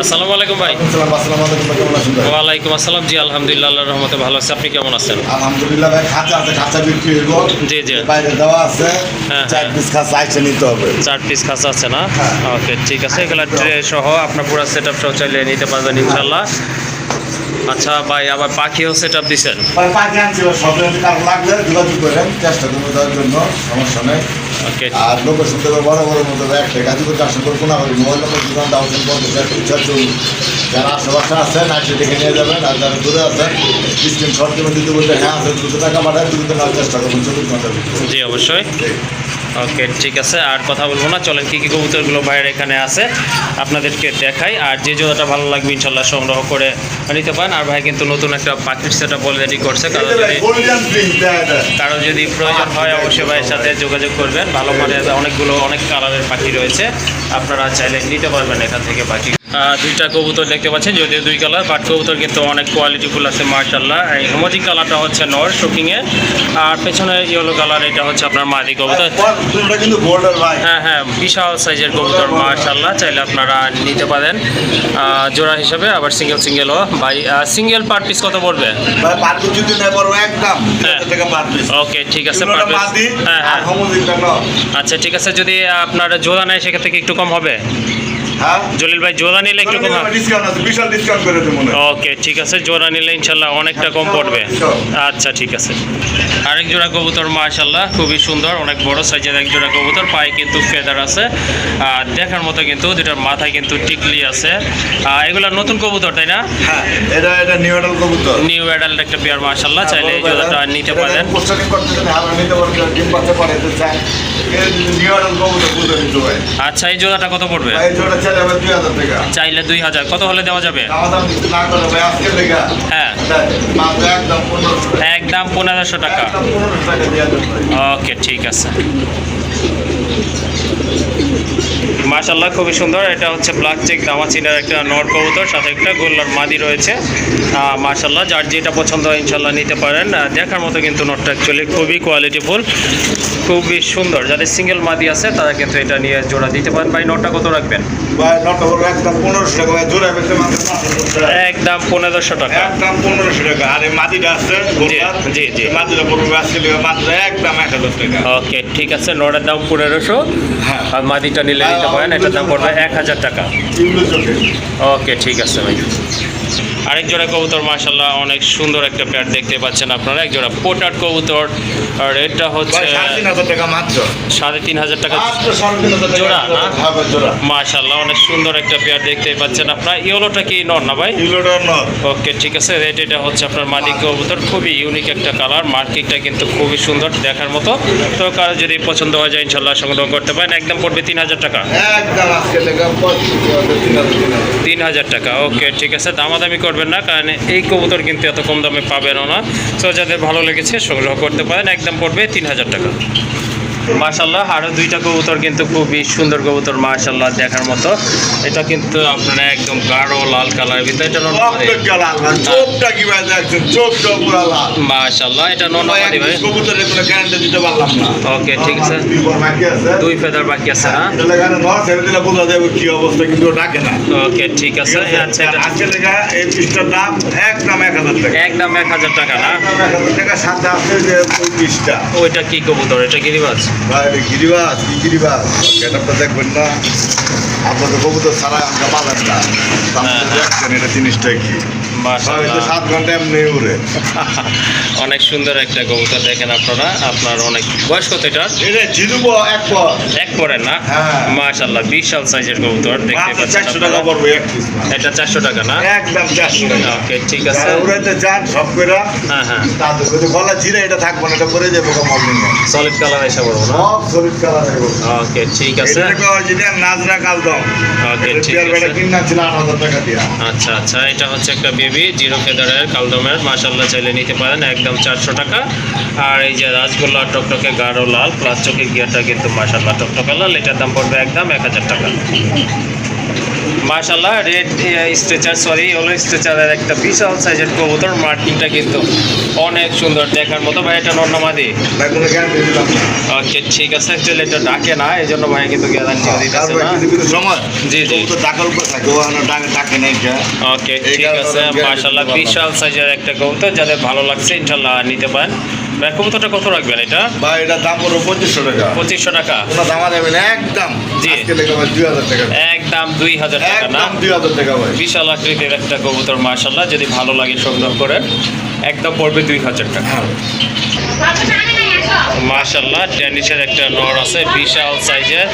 আসসালামু আলাইকুম ভাই। আসসালামু আলাইকুম ভাই, কেমন আছেন ভাই? ওয়ালাইকুম আসসালাম। জি আলহামদুলিল্লাহ, আল্লাহর রহমতে ভালো আছে। আপনি কেমন আছেন? আলহামদুলিল্লাহ ভাই, খাঁচা আছে, খাঁচা বিক্রি হইব। জি জি, বাইরে দেওয়া আছে, হ্যাঁ, 4 পিস খাঁচা আইসে নিতে হবে। 4 পিস খাঁচা আছে না? হ্যাঁ। ওকে ঠিক আছে, এগুলো ট্রে সহ আপনার পুরো সেট আপ সহ চাইলে নিতে পারবেন ইনশাল্লাহ। আচ্ছা ভাই, আবার পাখিও সেট আপ দিচ্ছেন? ভাই পাখি আনছি, সব কারণ লাগলে যোগাযোগ করেন, চেষ্টা করবো দেওয়ার জন্য, সমস্যা নেই। ওকে আর লোকের সাথে বড় বড় মতো একটা গাজীপুর চারশো করে কোনো মোবাইল নম্বর দোকান দাউছেন ইচ্ছা চলুন। যারা আশেপাশে আছেন আইসে দেখে নিয়ে যাবেন, আর যারা দূরে আছেন স্ক্রিন শট করে দিতে বলতে হ্যাঁ আছে, 200 টাকা পাঠায়, দ্রুত নেওয়ার চেষ্টা করবেন 24 ঘন্টার ভিতরে। জি অবশ্যই। ওকে ঠিক আছে, আর কথা বলবো না, চলেন কী কী কবুতরগুলো ভাইয়ের এখানে আছে আপনাদেরকে দেখাই। আর যে জোড়াটা ভালো লাগবে ইনশাল্লাহ সংগ্রহ করে নিতে পারেন। আর ভাই কিন্তু নতুন একটা পাখির সেট আপ অলরেডি করছে, কারো যদি প্রয়োজন হয় অবশ্যই ভাইয়ের সাথে যোগাযোগ করবেন। ভালো মানের অনেক কালারের পাখি রয়েছে, আপনারা চাইলে নিতে পারবেন এখান থেকে পাখি। দুইটা কবুতর দেখতে পাচ্ছেন, যদিও 2 কালার, বাট কবুতর কিন্তু অনেক কোয়ালিটিফুল আছে মার্শাল্লাহ। এই হোমোজি কালারটা হচ্ছে নর শোকিংয়ে, আর পেছনে ইয়েলো কালার এটা হচ্ছে আপনার মাদি কবুতর। কিন্তু গোল্ডের ভাই, হ্যাঁ হ্যাঁ, বিশাল সাইজের কবুতর মার্শাল্লাহ, চাইলে আপনারা নিতে পারেন জোড়া হিসাবে। আবার সিঙ্গেলও ভাই, সিঙ্গেল পার পিস কত পড়বে ভাই? পার পিস যদি নেই বড় একদম হ্যাঁ। 1000 টাকা পার পিস। ওকে ঠিক আছে, পার পিস। হ্যাঁ হ্যাঁ, আচ্ছা ঠিক আছে, যদি আপনার জোড়া নেয় সেক্ষেত্রে কি একটু কম হবে? হ্যাঁ জলিল ভাই জোড়া নিলে একটু কম হবে? ডিসকাউন্ট আছে, বিশাল ডিসকাউন্ট করে দেব মনে হয়। ওকে ঠিক আছে, জোড়া নিলে ইনশাল্লাহ অনেকটা কম পড়বে। আচ্ছা ঠিক আছে। আরেক জোড়া কবুতর মাশাল্লাহ খুবই সুন্দর, অনেক বড় সাইজের এক জোড়া কবুতর, পায়ে কিন্তু ফেদার আছে, আর দেখার মতো কিন্তু দুটার মাথায় কিন্তু টিকলি আছে। এগুলা নতুন কবুতর তাই না? হ্যাঁ, এটা নিউ অ্যাডাল্ট কবুতর। নিউ অ্যাডাল্ট একটা পেয়ার মাশাল্লাহ, চাইলে এই জোড়াটা নিতে পারেন। পোস্টারিং করতে চান আমরা নিতে পারবো, ডিম পাতে পারে তো চাই। এই নিউ অ্যাডাল্ট কবুতর বুঝতে নিতে ভাই। আচ্ছা, এই জোড়াটা কত পড়বে? এই জোড়া চাইলে আবার 2000 টাকা। চাইলে 2000, কত হলে দেওয়া যাবে? আমাদের কিছু না করে ভাই, আজকে টাকা হ্যাঁ, মাত্র একদম 1500 টাকা। একদম 1500 টাকা। একদম 1500 টাকা দিয়ে দেন ভাই। ওকে ঠিক আছে। মাশাল্লাহ খুবই সুন্দর, এটা হচ্ছে ব্ল্যাক চেক দামাচিনার একটা নর কবুতর, সাথে একটা গোল্লার মাদি রয়েছে। মাশাল্লাহ, যার যেটা পছন্দ হয় ইনশাল্লাহ নিতে পারেন। দেখার মতো কিন্তু নটটা অ্যাকচুয়ালি খুবই কোয়ালিটিফুল, খুবই সুন্দর। যাদের সিঙ্গেল মাদি আছে তারা কিন্তু এটা নিয়ে জোড়া দিতে পারেন। ভাই নটটা কত রাখবেন? ভাই নটটা বলবো একদম 1500 টাকা ভাই, জোড়া বেচে মাত্র 500 টাকা। একদম 1500 টাকা। একদম 1500 টাকা। আর এই মাদিটা আছে গোল্লার, জি জি। এই মাদিটা পড়বে আজকে টাকা মাত্র একদম 1000 টাকা। ওকে ঠিক আছে, নটের দাম 1500, হ্যাঁ। আর মাদিটা নিলে নিতে পারেন, এটার দাম পড়বে 1000 টাকা। এগুলো চোখে ওকে ঠিক আছে ভাই। আরেক জোড়া কবুতর মাশাল্লাহ অনেক সুন্দর একটা পেয়ার দেখতে পাচ্ছেন আপনারা, এক জোড়া পোটার কবুতর, আর এটা হচ্ছে ভাই 3500 টাকা মাত্র। 3500 টাকা মাত্র 3500 টাকা জোড়া না? হ্যাঁ ভাই, জোড়া। মাশাল্লাহ অনেক সুন্দর একটা পেয়ার দেখতে পাচ্ছেন আপনারা। ইয়েলোটা কি নর না ভাই? এগুলোটা নট। ওকে ঠিক আছে, এটা হচ্ছে আপনার মালিক কবুতর, খুবই ইউনিক একটা কালার, মার্কিংটা কিন্তু খুবই সুন্দর দেখার মতো। তো কারো যদি পছন্দ হয়ে যায় ইনশাল্লাহ সংগ্রহ করতে পারেন। একদম পড়বে 3000 টাকা। একদম আজকে টাকা 3000 টাকা। ওকে ঠিক আছে, দামাদামি করবেন না, কারণ এই কবুতর কিন্তু এত কম দামে পাবেনও না। তো যাদের ভালো লেগেছে সংগ্রহ করতে পারেন, একদম পড়বে 3000 টাকা। মাশাল্লাহ আরও 2টা কবুতর কিন্তু খুবই সুন্দর কবুতর মাশাল্লাহ দেখার মতো। এটা কিন্তু আপনারা একদম গাঢ় লাল কালারের ভিতরে, এটা চোখটা কি ভাই দেখছেন, চোখটা পুরো লাল। মাশাল্লাহ, এটা নর্মালি ভাই। কবুতরের কোনো গ্যারান্টি দিতে পারলাম না। ওকে ঠিক আছে, বাকি আছে 2 ফেদার বাকি আছে না? এটা লাগানো নয়, ছেড়ে দিলে বোঝা যাবে কি অবস্থা, কিন্তু ও ডাকে না। ওকে ঠিক আছে। আচ্ছা, এটা আজকে লেখা এই পিসটার দাম একদম 1000 টাকা। একদম 1000 টাকা না? একদম 1000 টাকা। সাথে আছে যে ওই পিসটা। ওইটা কি কবুতর? এটা গিরিবাজ? ভাই এটা গিরিবাজ, কি গিরিবাজ? গেটআপটা দেখবেন না, আপনাদের কবুতর ছাড়া আমরা পাবেন না। আপনি দেখছেন এটা জিনিসটা কি? মাশাআল্লাহ 7 ঘন্টা এমনি উড়ে। অনেক সুন্দর একটা কবুতর দেখেন আপনারা। আপনার অনেক বয়স কত এটা? এটা জিরুবো এক পর। এক পরের না? হ্যাঁ। মাশাআল্লাহ বিশাল সাইজের কবুতর দেখতে মাত্র পাচ্ছেন 400 টাকা আপনারা। পড়বে এক পিস। এটা 400 টাকা না? একদম 400 টাকা। ওকে ঠিক আছে। যারা উড়াইতে চান সব কইরা হ্যাঁ হ্যাঁ, তাদের যদি গলা ছিঁড়ে এটা থাকবে না, এটা পরে যাবে মলিন। সলিড কালার এসে পড়বো না? সব সলিড কালার হইব। ওকে ঠিক আছে। এটা কয় যেটা নাজরা কালদম। ওকে এটা ঠিক পেয়ার বেটা আছে। কিনা ছিল 8000 টাকা দিয়া। আচ্ছা আচ্ছা, এটা হচ্ছে একটা বেবি জিরো ফেদারের কালদমের, মাশাল্লাহ চাইলে নিতে পারেন, একদম 400 টাকা। আর এই যে রাজগোল্লা টকটকে গাঢ় লাল প্লাস চোখের গিয়ারটা কিন্তু মাশাল্লাহ টকটকে লাল, এটার দাম পড়বে একদম 1000 টাকা। মাশাআল্লাহ রেড স্ট্রেচার ইয়েলো স্ট্রেচারের একটা বিশাল সাইজের কবুতর। মার্কিংটা কিন্তু অনেক সুন্দর দেখার মতো। ভাই এটা নর না মাদি? ভাই কোনো গ্যারান্টি দিলাম না। ওকে ঠিক আছে, অ্যাকচুয়ালি এটা ডাকে না, এই জন্য ভাই কিন্তু গ্যারান্টি দিতেছে তারপরে না। কিছু কিছু সময় জি জি তো টাকার উপর থাকে, ও ডাকে নাই কে। ওকে এই ঠিক কারণে আছে, guarantee মাশাআল্লাহ দিতে পারলাম। বিশাল সাইজের একটা কবুতর, যাদের ভালো লাগছে ইনশাআল্লাহ নিতে পারেন। ভাই কবুতরটা কত রাখবেন এটা? ভাই এটা দাম পড়বে 2500 টাকা। 2500 টাকা। কোনো দামা যাবে না, একদম জি। আজকে লেগে ভাই 2000 টাকা, একদম 2000 টাকা না? একদম 2000 টাকা ভাই। বিশাল আকৃতির একটা কবুতর মাশাআল্লাহ, যদি ভালো লাগে সংগ্রহ করেন একদম পড়বে 2000 টাকা। মাশাআল্লাহ ড্যানিশের একটা নর আছে বিশাল সাইজের,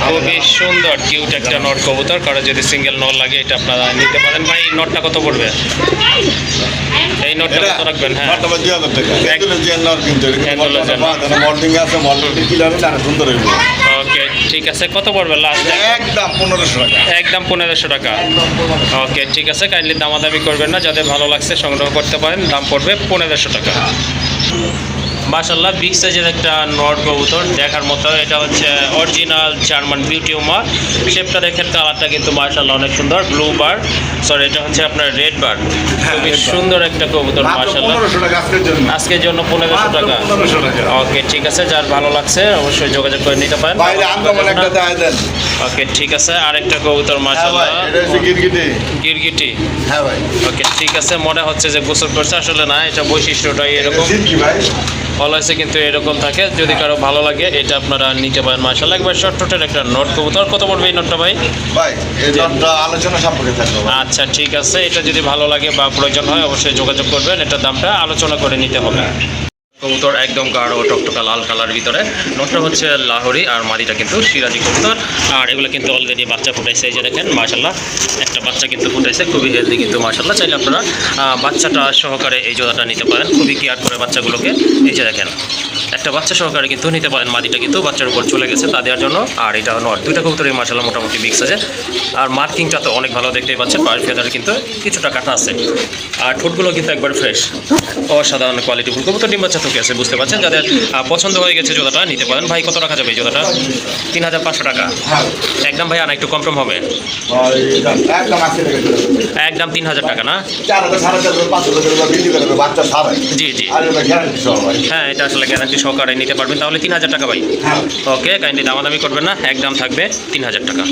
খুবই সুন্দর কিউট একটা নর কবুতর। কারো যদি সিঙ্গেল নর লাগে এটা আপনারা নিতে পারেন। ভাই নটটা কত পড়বে? এই নটটা কত রাখবেন? হ্যাঁ নটটা ভাই 2000 টাকা। এগুলো যে নর কিন্তু এগুলো যে নর। মল্টিং আছে, মল্টিং কি লাগে না, সুন্দর হইব। ওকে ঠিক আছে, কত পড়বে লাস্ট? একদম 1500 টাকা। একদম 1500 টাকা। ওকে ঠিক আছে, কাইন্ডলি দামাদামি করবেন না, যাদের ভালো লাগছে সংগ্রহ করতে পারেন। দাম পড়বে 1500 টাকা। মাশাআল্লাহ বিগ সাইজের একটা নর কবুতর দেখার মতো। এটা হচ্ছে অরিজিনাল জার্মান বিউটি উমা। শেপটা দেখেন, কালারটা কিন্তু মাশাআল্লাহ অনেক সুন্দর। ব্লু বার, সরি এটা হচ্ছে আপনার রেড বার। খুবই সুন্দর একটা কবুতর মাত্র মাশাআল্লাহ। 1500 টাকা আজকের জন্য। আজকের জন্য 1500 টাকা। 1500 টাকা। ওকে ঠিক আছে, যার ভালো লাগছে অবশ্যই যোগাযোগ করে নিতে পারেন। বাইরে আনকমন একটা দেয় দেন। ওকে ঠিক আছে, আরেকটা কবুতর হ্যাঁ মাশাআল্লাহ ভাই, এটা হচ্ছে গিরগিটি। গিরগিটি। হ্যাঁ ভাই। ওকে ঠিক আছে, মনে হচ্ছে যে গোসল করছে, আসলে না, এটা বৈশিষ্ট্যটাই এরকম। কি ভাই? অলওয়েজে কিন্তু এরকম থাকে। যদি কারো ভালো লাগে এটা আপনারা নিতে পারেন মাশাআল্লাহ। একবার শর্টটের একটা নট কবুতর। কত পড়বে এই নটটা ভাই? ভাই এই নটটা আলোচনা সাপেক্ষে থাকবে ভাই। আচ্ছা ঠিক আছে, এটা যদি ভালো লাগে বা প্রয়োজন হয় অবশ্যই যোগাযোগ করবেন। এটার দামটা আলোচনা করে নিতে হবে। কবুতর একদম গাঢ় টকটকা লাল কালার ভিতরে। নটটা হচ্ছে লাহোরি আর মাদিটা কিন্তু সিরাজি কবুতর। আর এগুলো কিন্তু অলরেডি বাচ্চা ফুটাইছে, এই যে দেখেন মাশাআল্লাহ একটা বাচ্চা কিন্তু ফুটাইছে, খুবই হেলদি কিন্তু মাশাআল্লাহ। চাইলে আপনারা বাচ্চাটা সহকারে এই জোড়াটা নিতে পারেন, খুবই কেয়ার করে বাচ্চাগুলোকে। এই যে দেখেন একটা বাচ্চা সহকারে কিন্তু নিতে পারেন। মাদিটা কিন্তু বাচ্চার উপর চলে গেছে তা দেওয়ার জন্য। আর এটা নট, দুইটা কবুতরই মাশাআল্লাহ মোটামুটি বিগ সাইজের। আর মার্কিংটা তো অনেক ভালো দেখতেই পাচ্ছেন, পায়ের ফেদারে কিন্তু কিছুটা কাটা আছে। আর ঠোঁটগুলো কিন্তু একবার ফ্রেশ, অসাধারণ কোয়ালিটি ফুল কবুতর। ডিম বাচ্চা থেকে আছে, বুঝতে পারছেন। যাদের পছন্দ হয়ে গেছে জোড়াটা নিতে পারেন। ভাই কত রাখা যাবে এই জোড়াটা? 3500 টাকা। হ্যাঁ একদম ভাই, আর একটু কম হবে? ভাই একদম আজকে থেকে একদম 3000 টাকা না? 4000 4500 500 টাকা বিক্রি করে বাচ্চা ছাড়াই। জি জি আর এটা গ্যারান্টি সহ ভাই। হ্যাঁ, এটা আসলে গ্যারান্টি সহকারে নিতে পারবেন। তাহলে 3000 টাকা ভাই। হ্যাঁ ওকে, কাইন্ডলি দামাদামি করবেন না, একদম থাকবে 3000 টাকা।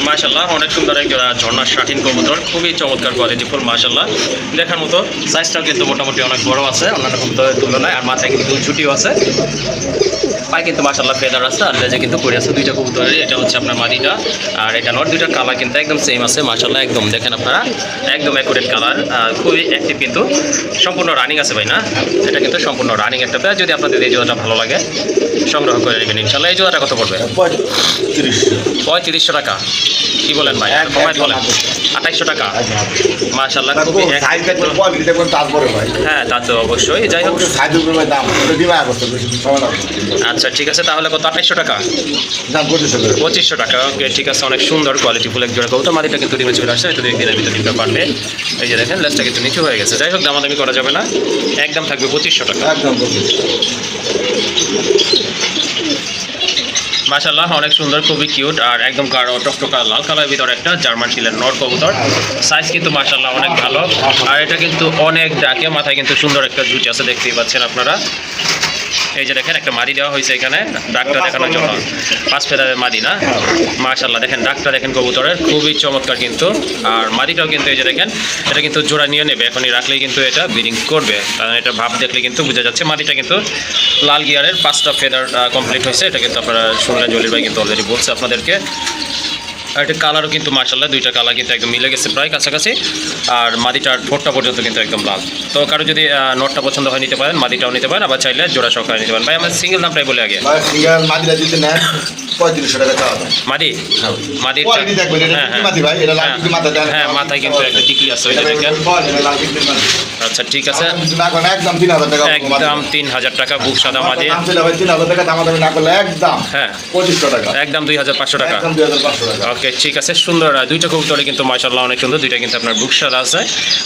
মাশাআল্লাহ অনেক সুন্দর একটা ঝর্ণার শাটিন কবুতর, খুবই চমৎকার কোয়ালিটি ফুল মাশাআল্লাহ দেখার মতো। সাইজটাও কিন্তু মোটামুটি অনেক বড় আছে অন্যান্য কবুতরের তুলনায়। আর মাথায় কিন্তু ছুটিও আছে, পায়ে কিন্তু মাশাআল্লাহ ফেদার আছে, আর লেজে কিন্তু পড়ে আছে দুইটা কবুতরের। এটা হচ্ছে আপনার মাদিটা আর এটা নট। দুইটা কালার কিন্তু একদম সেম আছে মাশাআল্লাহ, একদম দেখেন আপনারা একদম অ্যাকুরেট কালার, খুবই অ্যাক্টিভ কিন্তু সম্পূর্ণ রানিং আছে ভাই না? এটা কিন্তু সম্পূর্ণ রানিং একটা পেয়ার। যদি আপনাদের এই জোড়াটা ভালো লাগে সংগ্রহ করে নেবেন ইনশাআল্লাহ। এই জোড়াটা কত পড়বে? 3500 টাকা। কি বলেন ভাই? কমাই বলেন 2800 টাকা। মাশাআল্লাহ খুবই তারপরে ভাই হ্যাঁ, তা তো অবশ্যই। যাই হোক সাইজ উপরে দাম দিবা করতে সময় লাগবে। আচ্ছা ঠিক আছে, তাহলে কত? 2800 টাকা। দাম 2500 টাকা। ওকে ঠিক আছে, অনেক সুন্দর কোয়ালিটি ফুল এক জোড়া কবুতর। মাদিটা কিন্তু ডিমে চলে আসছে, হয়তো 2 দিনের ভিতরে ডিমটা পারবে। এই যে দেখেন লেজটা কিন্তু নিচু হয়ে গেছে। যাই হোক দামাদামি করা যাবে না, একদম থাকবে 2500 টাকা। একদম মাশাআল্লাহ অনেক সুন্দর, খুবই কিউট আর একদম গাঢ় টকটকা লাল কালারের ভিতরে একটা জার্মান শিলের নর কবুতর। সাইজ কিন্তু মাশাআল্লাহ অনেক ভালো। আর এটা কিন্তু অনেক ডাকে, মাথায় কিন্তু সুন্দর একটা জুটি আছে, দেখতেই পাচ্ছেন আপনারা। এই যে দেখেন একটা মাদি দেওয়া হয়েছে এখানে ডাকটা দেখানোর জন্য, 5 ফেদারের মাদি না? মাশাআল্লাহ দেখেন ডাকটা দেখেন কবুতরের, খুবই চমৎকার কিন্তু। আর মাদিটাও কিন্তু এই যে দেখেন এটা কিন্তু জোড়া নিয়ে নেবে, এখনই রাখলেই কিন্তু এটা ব্রিডিং করবে, কারণ এটা ভাব দেখলে কিন্তু বোঝা যাচ্ছে। মাদিটা কিন্তু লাল গিয়ারের 5টা ফেদার কমপ্লিট হয়েছে, এটা কিন্তু আপনারা শুনলেন, জলির ভাই কিন্তু অলরেডি বলছে আপনাদেরকে। আর এটা কালারও কিন্তু মাশাআল্লাহ দুইটা কালার কিন্তু একদম মিলে গেছে প্রায় কাছাকাছি। আর মাদিটার ঠোঁটটা পর্যন্ত কিন্তু একদম লাল। তো কারো যদি নটটা পছন্দ হয় নিতে পারেন, মাদিটাও নিতে পারেন, আবার চাইলে জোড়া সহকারে নিতে পারেন। ভাই আমরা সিঙ্গেল দামটাই বলে আগে। সিঙ্গেল মাদিরা যদি নেন 3500 টাকা চাওয়া দাম। মাদি মাদির কোয়ালিটি দেখবেন, এটা হ্যাঁ, হ্যাঁ। মাদি ভাই, এটা লাল টিকি মাথা দেন। হ্যাঁ, মাথায় কিন্তু একটা টিকলি আছে, ওই যে দেখেন। লাল টিকি মাদি। আচ্ছা ঠিক আছে, না কোন একদম 3000 টাকা। একদম 3000 টাকা বুক সাদা মাদি। দাম ছিল ভাই 3000 টাকা, দামাদামি না করলে একদম হ্যাঁ 2500 টাকা। একদম 2500 টাকা। একদম 2500 টাকা। ওকে ঠিক আছে, সুন্দর। দুইটা কবুতরে কিন্তু মাশাআল্লাহ অনেক সুন্দর, দুইটা কিন্তু আপনার বুক সাদা আছে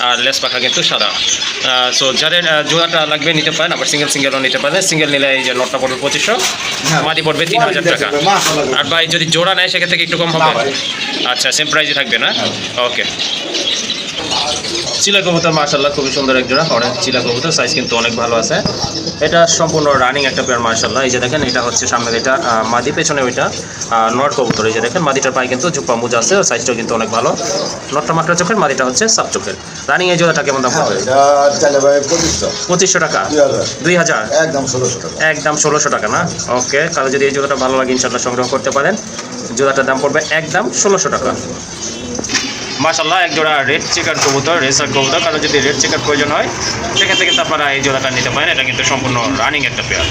আর লেস পাখা কিন্তু সাদা। সো যাদের জোড়াটা লাগবে নিতে পারেন, আবার সিঙ্গেলও নিতে পারেন। সিঙ্গেল নিলে এই যে নটটা পড়বে 2500, মাদি পড়বে 3000 টাকা। আর ভাই যদি জোড়া নেয় সেক্ষেত্রে একটু কম হবে? আচ্ছা, সেম প্রাইসে থাকবে না? ওকে। চিলা কবুতর মাশাআল্লাহ খুবই সুন্দর এক জোড়া, অনেক চিলা কবুতর, সাইজ কিন্তু অনেক ভালো আছে। এটা সম্পূর্ণ রানিং একটা পেয়ার মাশাআল্লাহ। এই যে দেখেন, এটা হচ্ছে সামনের এটা মাদি, পেছনে ওইটা নর কবুতর। এই যে দেখেন, মাদিটার পায়ে কিন্তু ঝুপা মোজা আছে, সাইজটাও কিন্তু অনেক ভালো। নটটা মাত্রা চোখের, মাদিটা হচ্ছে সাব চোখের। রানিং এই জোড়াটা কেমন দাম হবে? 2500 টাকা, 2000, একদম 1600 টাকা। একদম 1600 টাকা না? ওকে, তাহলে যদি এই জোড়াটা ভালো লাগে ইনশাআল্লাহ সংগ্রহ করতে পারেন। জোড়াটার দাম পড়বে একদম 1600 টাকা। মাশাআল্লাহ এক জোড়া রেড চেকার কবুতর, রেসার কবুতর। কারণ যদি রেড চেকার প্রয়োজন হয় সেক্ষেত্রে কিন্তু আপনারা এই জোড়াটা নিতে পারেন। এটা কিন্তু সম্পূর্ণ রানিং একটা পেয়ার।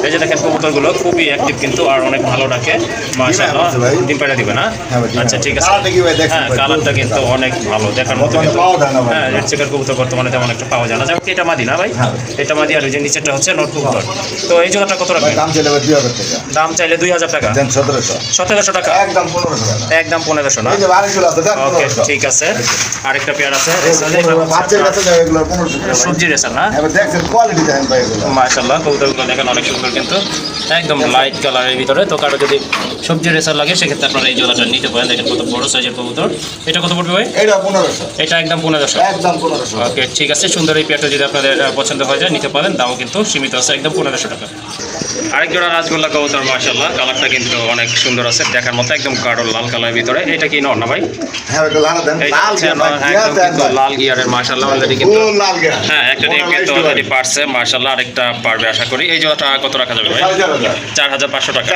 এই যে দেখেন, কবুতরগুলো খুবই অ্যাক্টিভ কিন্তু, আর অনেক ভালো ডাকে মাশাআল্লাহ। ডিম পাড়া দিবে না? আচ্ছা ঠিক আছে। হ্যাঁ, কালারটা কিন্তু অনেক ভালো, দেখার মতো কিন্তু। হ্যাঁ, রেড চেকার কবুতর বর্তমানে তেমন একটা পাওয়া যায় না। যেমন এটা মাদি না ভাই? এটা মাদি, আর ওই যে নিচেরটা হচ্ছে নট কবুতর। তো এই জোড়াটা কত রাখবেন? দাম চাইলে 2000 টাকা। দাম চাইলে 2000 টাকা, 1700 টাকা, একদম 1500 টাকা। একদম 1500 না? ওকে ঠিক আছে। আরেকটা পেয়ার আছে সবজি রেসার না? মাশাআল্লাহ কবুতরগুলো দেখেন অনেক সুন্দর কিন্তু, একদম লাইট কালারের ভিতরে। তো কারো যদি সবজি রেসার লাগে সেক্ষেত্রে আপনারা এই জোড়াটা নিতে পারেন। দেখেন কত বড় সাইজের কবুতর। এটা কত পড়বে ভাই? এটা 1500, এটা একদম 1500, একদম 1500। ওকে ঠিক আছে, সুন্দর এই পেয়ারটা যদি আপনাদের পছন্দ হয়ে যায় নিতে পারেন। দামও কিন্তু সীমিত আছে, একদম 1500 টাকা। আরেক জোড়া রাজগোল্লা কবুতর মাশাআল্লাহ, কালারটা কিন্তু অনেক সুন্দর আছে, দেখার মতো একদম গাঢ় লাল কালারের ভিতরে। এটা কি নর না ভাই? হ্যাঁ, এটা লাল দেন, লাল একদম কিন্তু লাল গিয়ারের মাশাআল্লাহ অলরেডি কিন্তু। লাল গিয়ার, হ্যাঁ, একটা ডিম কিন্তু অলরেডি পারছে মাশাআল্লাহ, আরেকটা পারবে আশা করি। এই জোড়াটা কত রাখা যাবে ভাই? 4500 টাকা,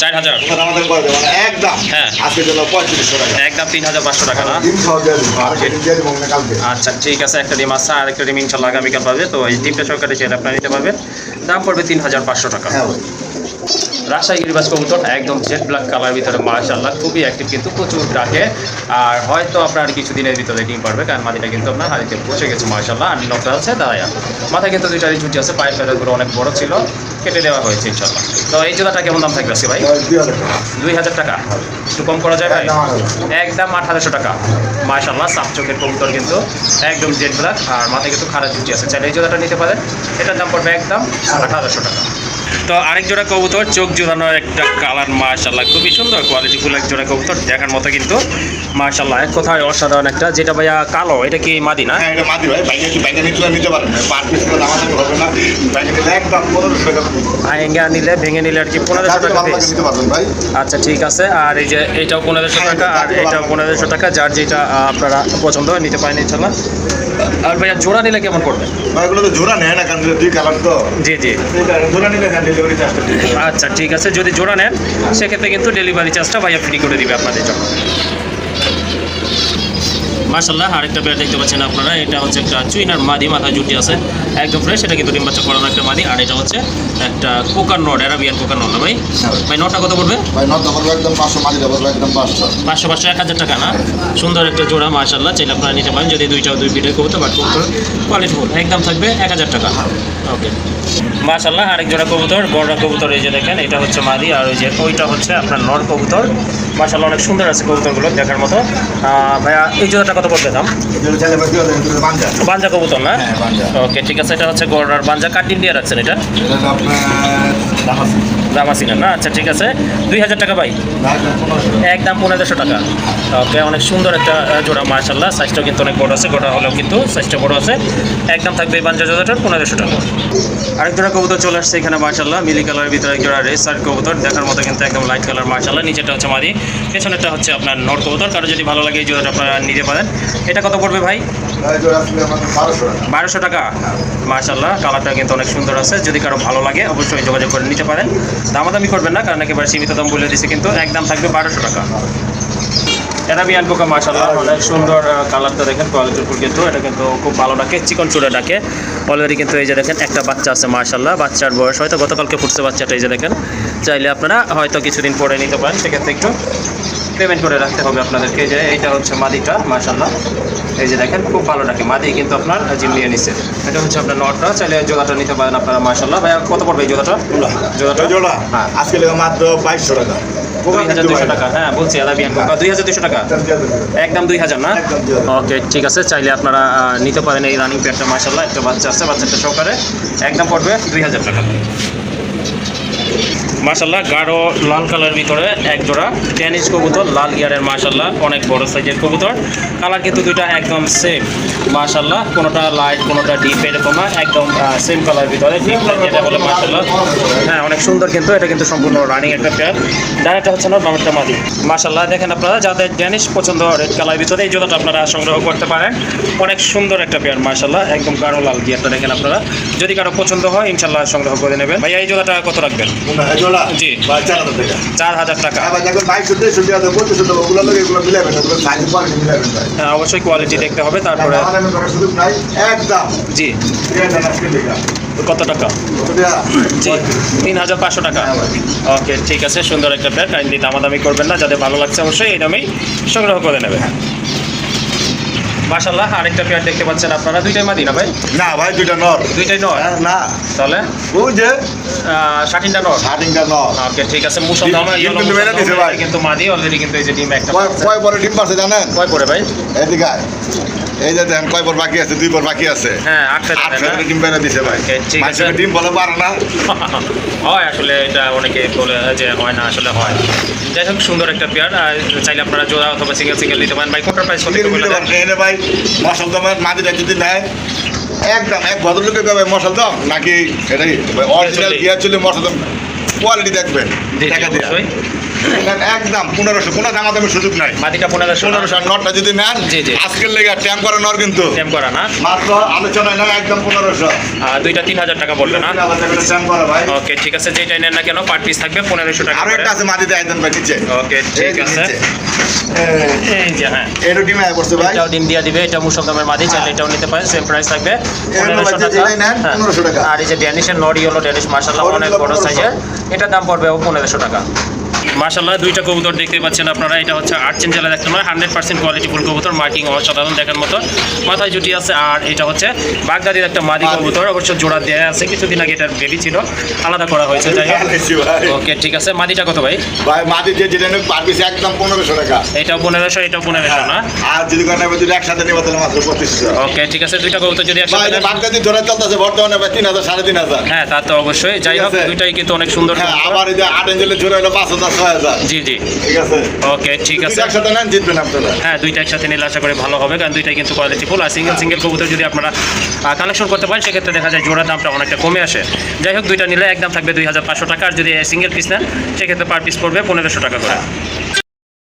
4000 আমাদের করে দেব একদম। হ্যাঁ, আজকে জন্য 3500 টাকা, একদম 3500 টাকা না? ডিম খাওয়া দেব, আরেকটা ডিম দিয়ে দেব না কালকে। আচ্ছা ঠিক আছে, একটা ডিম আছে, আর একটা ডিম ইনশাআল্লাহ আগামীকাল পাবে। তো এই ডিমটা সরকারি চাইলে আপনারা নিতে পারবেন। দাম পড়বে 3500 টাকা। হ্যাঁ ভাই। রাজশাহী গিরিবাজ কবুতর একদম জেড ব্ল্যাক কালার ভিতরে মাশাআল্লাহ খুবই অ্যাক্টিভ কিন্তু, প্রচুর ডাকে। আর হয়তো আপনার কিছুদিনের ভিতরে ডিম পারবে, কারণ মাটিটা কিন্তু আপনার হাড়িতে বসে গেছে মাশাআল্লাহ। আর নকটা আছে দাঁড়ায়া, মাথায় কিন্তু দুইটারই ছুটি আছে, পায়ের ফেদারগুলো অনেক বড় ছিল, কেটে দেওয়া হয়েছে ইনশাআল্লাহ। তো এই জোড়াটা কেমন দাম থাকবে আজকে ভাই? 2000 টাকা, একটু কম করা যায় ভাই? একদম 8000 টাকা। মাশাআল্লাহ সাপ চোখের কবুতর কিন্তু, একদম জেড ব্ল্যাক, আর মাথায় কিন্তু খারাপ ছুটি আছে। চাইলে এই জোড়াটা নিতে পারেন, এটার দাম পড়বে একদম 8000 টাকা। তো আরেক জোড়া কবুতর, চোখ জোড়ানোর একটা কালার মাশাআল্লাহ খুবই সুন্দর, কোয়ালিটিফুল এক জোড়া কবুতর, দেখার মতো কিন্তু মাশাআল্লাহ এক কথায় অসাধারণ একটা। যেটা ভাইয়া কালো, এটা কি মাদি না? হ্যাঁ, এটা মাদি ভাই। ভাই কি বাইরে নিতে পারেন, পার পিস করে দাম আছে হবে না। বাইরে নিলে একদম 1500 টাকা। ভেঙে নিলে আর কি 1500 টাকা পিস নিতে পারবেন ভাই। আচ্ছা ঠিক আছে। আর এই যে এটাও 1500 টাকা, আর এটাও 1500 টাকা, যার যেটা আপনারা পছন্দ হয় নিতে পারেন ইনশাআল্লাহ। আর ভাইয়া জোড়া নিলে কেমন পড়বে? ভাই এগুলো তো জোড়া নেয় না, কারণ দুই কালার তো। জি জি, জোড়া নিলে ডেলিভারি চার্জটা ঠিক আছে। আচ্ছা ঠিক আছে, যদি জোড়া নেন সেক্ষেত্রে কিন্তু ডেলিভারি চার্জটা ভাইয়া ফ্রি করে দিবে আপনাদের জন্য। মাশাআল্লাহ আরেকটা পেয়ার দেখতে পাচ্ছেন আপনারা, এটা হচ্ছে একটা চুইনার মাদি, মাথায় জুটি আছে, একদম ফ্রেশ। এটা কিন্তু ডিম বাচ্চা করানো একটা মাদি। আর এটা হচ্ছে একটা কোকার নট, অ্যারাবিয়ান কোকার নট না ভাই? ভাই নটটা কত পড়বে? ভাই নট বলবো একদম 500, মাদি বলবো একদম 500। 1000 টাকা না? সুন্দর একটা জোড়া মাশাআল্লাহ, চাইলে আপনারা নিতে পারেন। যদি দুই পিঠের কবুতর বা কবুতর কোয়ালিটিফুল, একদম থাকবে 1000 টাকা। ওকে মাশাআল্লাহ আরেক জোড়া কবুতর, বড় কবুতর। এই যে দেখেন, এটা হচ্ছে মাদি, আর ওই যে ওইটা হচ্ছে আপনার নর কবুতর। মাশাআল্লাহ অনেক সুন্দর আছে কবুতরগুলো, দেখার মতো। ভাইয়া এই জোড়াটা কত পড়বে দাম? বাঞ্জা কবুতর না? ওকে ঠিক আছে, এটা হচ্ছে গড়ার বাঞ্জা, কাটিং দিয়ে রাখছেন এটা? দামাসিনা না? আচ্ছা ঠিক আছে, 2000 টাকা ভাই, একদম 1500 টাকা। ওকে অনেক সুন্দর একটা জোড়া মাশাআল্লাহ, সাইজটাও কিন্তু অনেক বড় আছে, গোটা হলেও কিন্তু সাইজটা বড় আছে। একদম থাকবে এই বাঞ্জা জোড়াটার 1500 টাকা। আরেক জোড়া কবুতর চলে আসছে এখানে মাশাআল্লাহ, মিলি কালারের ভিতরে এক জোড়া রেসার কবুতর, দেখার মতো কিন্তু একদম লাইট কালার মাশাআল্লাহ। নিচেটা হচ্ছে মাদি, পেছনেরটা হচ্ছে আপনার নর কবুতর। কারো যদি ভালো লাগে এই জোড়াটা আপনারা নিতে পারেন। এটা কত পড়বে ভাই? 1200 টাকা। মাশাআল্লাহ কালারটা কিন্তু অনেক সুন্দর আছে, যদি কারো ভালো লাগে অবশ্যই যোগাযোগ করে নিতে পারেন। দামাদামি করবেন না, কারণ একেবারে সীমিত দাম বলে দিচ্ছে কিন্তু, একদম থাকবে 1200 টাকা। অ্যারাবিয়ান কোকা মাশাআল্লাহ অনেক সুন্দর, কালারটা দেখেন কোয়ালিটিফুল কিন্তু, এটা কিন্তু খুব ভালো ডাকে, চিকন চুড়া ডাকে অলরেডি কিন্তু। এই যে দেখেন একটা বাচ্চা আছে মাশাআল্লাহ, বাচ্চার বয়স হয়তো গতকালকে ফুটছে বাচ্চাটা। এই যে দেখেন, চাইলে আপনারা হয়তো কিছুদিন পরে নিতে পারেন, সেক্ষেত্রে একটু পেমেন্ট করে রাখতে হবে আপনাদেরকে। যে এইটা হচ্ছে মাদিটা মাশাআল্লাহ, এই যে দেখেন খুব ভালো ডাকে, মাদি কিন্তু আপনার জিম নিয়ে নিচ্ছে। এটা হচ্ছে আপনার নটটা, চাইলে জোড়াটা নিতে পারেন আপনারা মাশাআল্লাহ। ভাইয়া কত পড়বে এই জোড়াটা? জোড়া হ্যাঁ আজকে মাত্র 2200 টাকা। 2200 টাকা। হ্যাঁ বলছি আরাবিয়ান কোকা 2200 টাকা, একদম 2000 না? একদম 2000। ওকে ঠিক আছে, চাইলে আপনারা নিতে পারেন এই রানিং পেয়ারটা। মাশাআল্লাহ একটা বাচ্চা আছে, বাচ্চাটা সহকারে একদম পড়বে 2000 টাকা। মাশাআল্লাহ গাঢ় লাল কালার ভিতরে এক জোড়া টেনিস কবুতর, লাল ইয়ারের মাশাআল্লাহ অনেক বড় সাইজের কবুতর। কালার কিন্তু দুইটা একদম সেম মাশাআল্লাহ, কোনোটা লাইট কোনোটা ডিপ এরকম না, একদম সেম কালার ভিতরে ডিপ লাইট যেটা বলে মাশাআল্লাহ। হ্যাঁ অনেক সুন্দর, কিন্তু এটা কিন্তু সম্পূর্ণ রানিং একটা পেয়ার। ডানাটা হচ্ছে না বামেরটা মাদি। মাশাআল্লাহ দেখেন আপনারা যাদের ড্যানিশ পছন্দ রেড কালার ভিতরে এই জোড়াটা আপনারা সংগ্রহ করতে পারেন। অনেক সুন্দর একটা পেয়ার মাশাআল্লাহ, একদম গাঢ় লাল গিয়ারটা দেখেন আপনারা। যদি কারো পছন্দ হয় ইনশাআল্লাহ সংগ্রহ করে নেবেন। ভাইয়া এই জোড়াটা কত রাখবেন? জি 4000 টাকা। হ্যাঁ অবশ্যই কোয়ালিটি দেখতে হবে, তারপরে জি কত টাকা? জি 3500 টাকা। ওকে ঠিক আছে, সুন্দর একটা পেয়ার, কাইন্ডলি দামাদামি করবেন না, যাদের ভালো লাগছে অবশ্যই এই দামেই সংগ্রহ করে নেবেন। মাশাআল্লাহ আরেকটা পেয়ার দেখতে পাচ্ছেন আপনারা, দুইটাই মাদি না ভাই? না ভাই, দুইটা নর। দুইটাই নর? না তাহলে ওই যে শাটিনটা নর। শাটিংটা নর। ওকে ঠিক আছে, মুসল দামে ডিম কিন্তু মেরে দিছে ভাই। কিন্তু মাদি অলরেডি কিন্তু এই যে ডিম একটা কয় পরে ডিম পারছে জানেন? কয় পরে ভাই? এদিকে আয়। এই যে দেখেন কয় পর বাকি আছে, 2 পর বাকি আছে। হ্যাঁ 8 ডিম মেরে দিছে ভাই। Okay, ঠিক আছে। মানুষের ডিম বলে পারে না। হয় আসলে, এটা অনেকে বলে যে হয় না, আসলে হয়। যাই হোক সুন্দর একটা পেয়ার, চাইলে আপনারা জোড়া অথবা সিঙ্গেল সিঙ্গেল নিতে পারেন। ভাই কোনটার প্রাইস কত সিঙ্গেল বলে নিতে দেন? পারেন। এই রে ভাই মশাল দমের মাদিটা যদি নেয় একদম এক ভদ্রলোকে কবে মশাল দম নাকি এটাই অরিজিনাল গিয়া চলে মশাল দম কোয়ালিটি দেখবেন জি, টাকা দিয়ে অবশ্যই। একদম 1500, কোনো দামাদামি সুযোগ নাই। মাদিটা 1500 1500 নটটা যদি নেন জি, জি। আজকের লেগে ট্যাম করা নর কিন্তু সেম করা না? মাত্র আলোচনায় নেন একদম 1500। দুইটা 3000 টাকা পড়বে না? ট্যাম করা ভাই। ওকে ঠিক আছে, যেটাই নেন না কেন পার পিস থাকবে 1500 টাকা আরো করে। একটা আছে মাদিতে একদম ভাই নিচে। ওকে ঠিক আছে, এই যে হ্যাঁ এর ডিম আয় করছে ভাই। এটাও ডিম দিয়া দিবে, এটা মুসলদামের মাদি, চাইলে এটাও নিতে পারেন, সেম প্রাইস থাকবে 1500 টাকা। যেটাই নেন, হ্যাঁ। 1500 টাকা। আর এই যে ড্যানিশের নর ইয়েলো ড্যানিশ মাশাআল্লাহ অনেক বড় সাইজের, এটার দাম পড়বে 1500 টাকা। মাশাআল্লাহ দুইটা কবুতর দেখতে পাচ্ছেন আপনারা, এটা হচ্ছে আর্চেন জেলার একটা নয়, 100% কোয়ালিটি ফুল কবুতর, মার্কিং অসাধারণ দেখার মতো, মাথায় জুটি আছে। আর এটা হচ্ছে বাগদাদির একটা মাদি কবুতর, অবশ্য জোড়া দেয়া আছে, কিছুদিন আগে এটার বেবি ছিল, আলাদা করা হয়েছে। যাই হোক ওকে ঠিক আছে, মাদিটা কত ভাই? ভাই মাদি যেটা নেবে পার পিস একদম 1500 টাকা। এটাও 1500, এটাও 1500 না? আর যদি কোনো নেবে যদি একসাথে নেবে তাহলে মাত্র 2500। ওকে ঠিক আছে, দুইটা কবুতর যদি ভাই একসাথে এটা নেন- বাগদাদি ধরে চলতেছে বর্তমানে ভাই 3000 3500। হ্যাঁ তা তো অবশ্যই। যাই হোক ঠিক আছে। দুইটাই কিন্তু অনেক সুন্দর হ্যাঁ কবুতর। আবার এই যে 8 ইঞ্চের জোড়া হলো 5000 6000। জি জি ঠিক আছে। ওকে ঠিক আছে। দুইটা একসাথে নেন জিতবেন আপনারা। হ্যাঁ দুইটা একসাথে নিলে আশা করি ভালো হবে, কারণ দুইটাই কিন্তু কোয়ালিটি ফুল। আর সিঙ্গেল সিঙ্গেল কবুতর যদি আপনারা কালেকশন করতে পারেন সেক্ষেত্রে দেখা যায় জোড়ার দামটা অনেকটা কমে আসে। যাই হোক দুইটা নিলে একদম থাকবে 2500 টাকা, আর যদি সিঙ্গেল পিস নেন সেক্ষেত্রে পার পিস পড়বে 1500 টাকা করে।